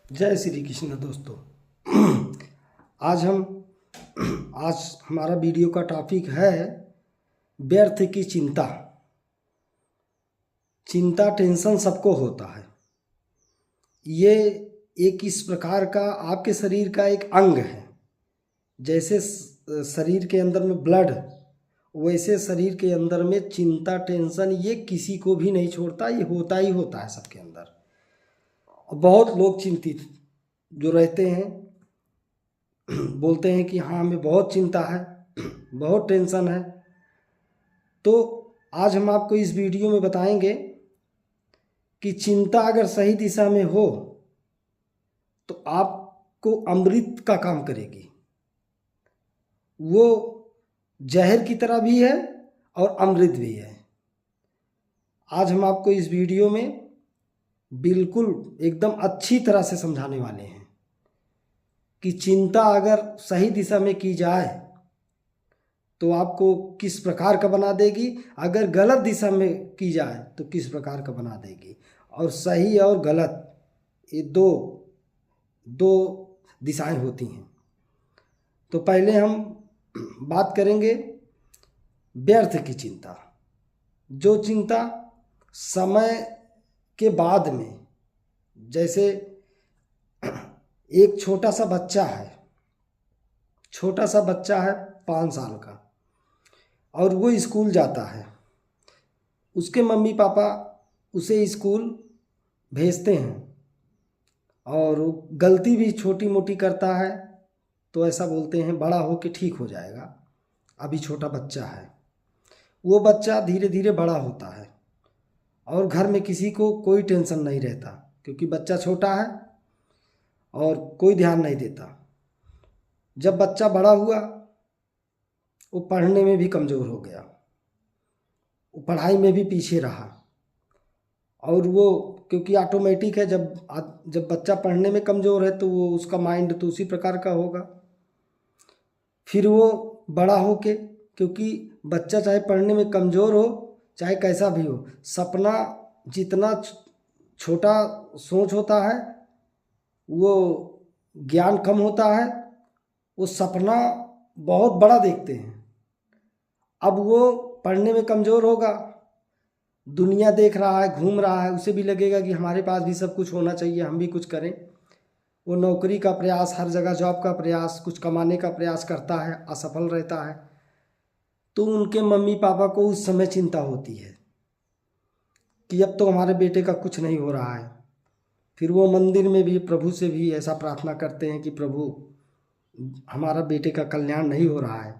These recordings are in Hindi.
जय श्री कृष्ण दोस्तों। आज हमारा वीडियो का टॉपिक है व्यर्थ की चिंता। चिंता टेंशन सबको होता है। ये एक इस प्रकार का आपके शरीर का एक अंग है। जैसे शरीर के अंदर में ब्लड, वैसे शरीर के अंदर में चिंता टेंशन ये किसी को भी नहीं छोड़ता। ये होता ही होता है सबके अंदर। बहुत लोग चिंतित जो रहते हैं बोलते हैं कि हाँ हमें बहुत चिंता है, बहुत टेंशन है। तो आज हम आपको इस वीडियो में बताएंगे कि चिंता अगर सही दिशा में हो तो आपको अमृत का काम करेगी। वो जहर की तरह भी है और अमृत भी है। आज हम आपको इस वीडियो में बिल्कुल एकदम अच्छी तरह से समझाने वाले हैं कि चिंता अगर सही दिशा में की जाए तो आपको किस प्रकार का बना देगी, अगर गलत दिशा में की जाए तो किस प्रकार का बना देगी। और सही और गलत ये दो दिशाएं होती हैं। तो पहले हम बात करेंगे व्यर्थ की चिंता। जो चिंता समय के बाद में, जैसे एक छोटा सा बच्चा है 5 साल का और वो स्कूल जाता है। उसके मम्मी पापा उसे स्कूल भेजते हैं और वो गलती भी छोटी मोटी करता है तो ऐसा बोलते हैं बड़ा हो के ठीक हो जाएगा, अभी छोटा बच्चा है। वो बच्चा धीरे धीरे बड़ा होता है और घर में किसी को कोई टेंशन नहीं रहता क्योंकि बच्चा छोटा है और कोई ध्यान नहीं देता। जब बच्चा बड़ा हुआ वो पढ़ने में भी कमज़ोर हो गया, वो पढ़ाई में भी पीछे रहा। और वो क्योंकि ऑटोमेटिक है, जब बच्चा पढ़ने में कमज़ोर है तो वो उसका माइंड तो उसी प्रकार का होगा। फिर वो बड़ा हो के, क्योंकि बच्चा चाहे पढ़ने में कमज़ोर हो चाहे कैसा भी हो, सपना जितना छोटा सोच होता है वो ज्ञान कम होता है। वो सपना बहुत बड़ा देखते हैं। अब वो पढ़ने में कमज़ोर होगा, दुनिया देख रहा है, घूम रहा है, उसे भी लगेगा कि हमारे पास भी सब कुछ होना चाहिए, हम भी कुछ करें। वो नौकरी का प्रयास, हर जगह जॉब का प्रयास, कुछ कमाने का प्रयास करता है, असफल रहता है। तो उनके मम्मी पापा को उस समय चिंता होती है कि अब तो हमारे बेटे का कुछ नहीं हो रहा है। फिर वो मंदिर में भी प्रभु से भी ऐसा प्रार्थना करते हैं कि प्रभु हमारा बेटे का कल्याण नहीं हो रहा है,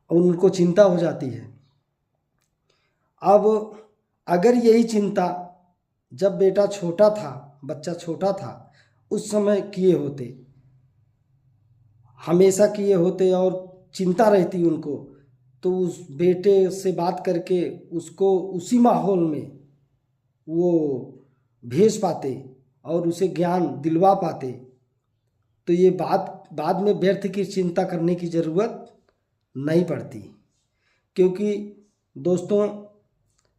और उनको चिंता हो जाती है। अब अगर यही चिंता जब बेटा छोटा था, बच्चा छोटा था, उस समय किए होते, हमेशा किए होते और चिंता रहती उनको, तो उस बेटे से बात करके उसको उसी माहौल में वो भेज पाते और उसे ज्ञान दिलवा पाते। तो ये बाद में व्यर्थ की चिंता करने की ज़रूरत नहीं पड़ती। क्योंकि दोस्तों,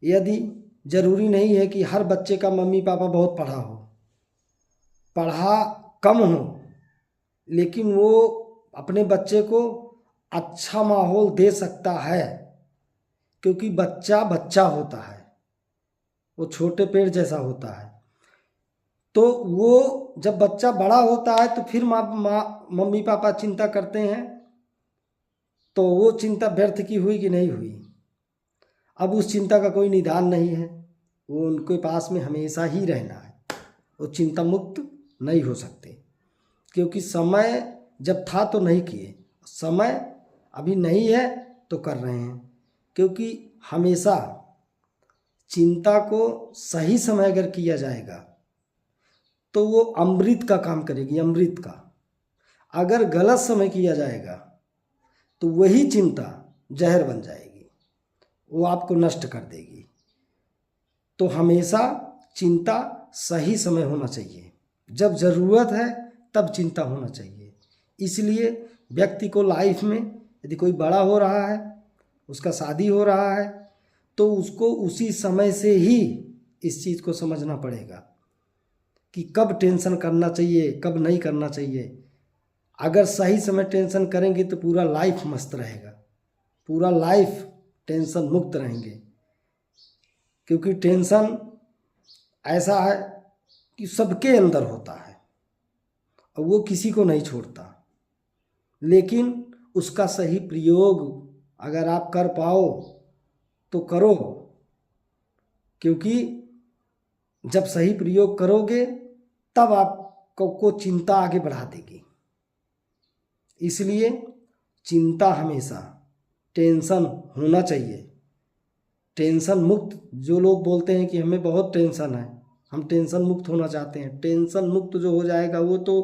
यदि ज़रूरी नहीं है कि हर बच्चे का मम्मी पापा बहुत पढ़ा हो, पढ़ा कम हो, लेकिन वो अपने बच्चे को अच्छा माहौल दे सकता है। क्योंकि बच्चा बच्चा होता है, वो छोटे पेड़ जैसा होता है। तो वो जब बच्चा बड़ा होता है तो फिर मम्मी पापा चिंता करते हैं, तो वो चिंता व्यर्थ की हुई कि नहीं हुई। अब उस चिंता का कोई निदान नहीं है, वो उनके पास में हमेशा ही रहना है, वो चिंता मुक्त नहीं हो सकते। क्योंकि समय जब था तो नहीं किए, समय अभी नहीं है तो कर रहे हैं। क्योंकि हमेशा चिंता को सही समय अगर किया जाएगा तो वो अमृत का काम करेगी, अमृत का। अगर गलत समय किया जाएगा तो वही चिंता जहर बन जाएगी, वो आपको नष्ट कर देगी। तो हमेशा चिंता सही समय होना चाहिए, जब ज़रूरत है तब चिंता होना चाहिए। इसलिए व्यक्ति को लाइफ में यदि कोई बड़ा हो रहा है, उसका शादी हो रहा है, तो उसको उसी समय से ही इस चीज़ को समझना पड़ेगा कि कब टेंशन करना चाहिए, कब नहीं करना चाहिए। अगर सही समय टेंशन करेंगे तो पूरा लाइफ मस्त रहेगा, पूरा लाइफ टेंशन मुक्त रहेंगे। क्योंकि टेंशन ऐसा है कि सबके अंदर होता है और वो किसी को नहीं छोड़ता, लेकिन उसका सही प्रयोग अगर आप कर पाओ तो करो। क्योंकि जब सही प्रयोग करोगे तब आपको चिंता आगे बढ़ा देगी। इसलिए चिंता हमेशा, टेंशन होना चाहिए। टेंशन मुक्त, जो लोग बोलते हैं कि हमें बहुत टेंशन है, हम टेंशन मुक्त होना चाहते हैं, टेंशन मुक्त जो हो जाएगा वो तो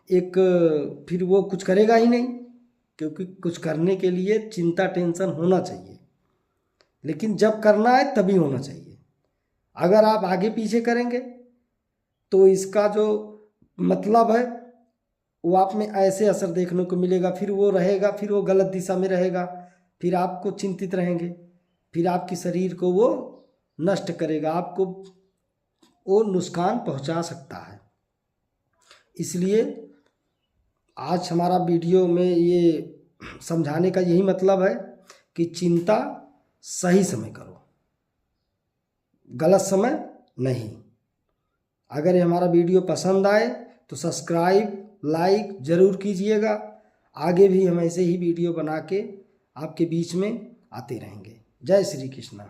एक फिर वो कुछ करेगा ही नहीं। क्योंकि कुछ करने के लिए चिंता टेंशन होना चाहिए, लेकिन जब करना है तभी होना चाहिए। अगर आप आगे पीछे करेंगे तो इसका जो मतलब है वो आप में ऐसे असर देखने को मिलेगा, फिर वो रहेगा, फिर वो गलत दिशा में रहेगा, फिर आपको चिंतित रहेंगे, फिर आपके शरीर को वो नष्ट करेगा, आपको वो नुकसान पहुंचा सकता है। इसलिए आज हमारा वीडियो में ये समझाने का यही मतलब है कि चिंता सही समय करो, गलत समय नहीं। अगर ये हमारा वीडियो पसंद आए तो सब्सक्राइब लाइक ज़रूर कीजिएगा। आगे भी हम ऐसे ही वीडियो बना के आपके बीच में आते रहेंगे। जय श्री कृष्णा।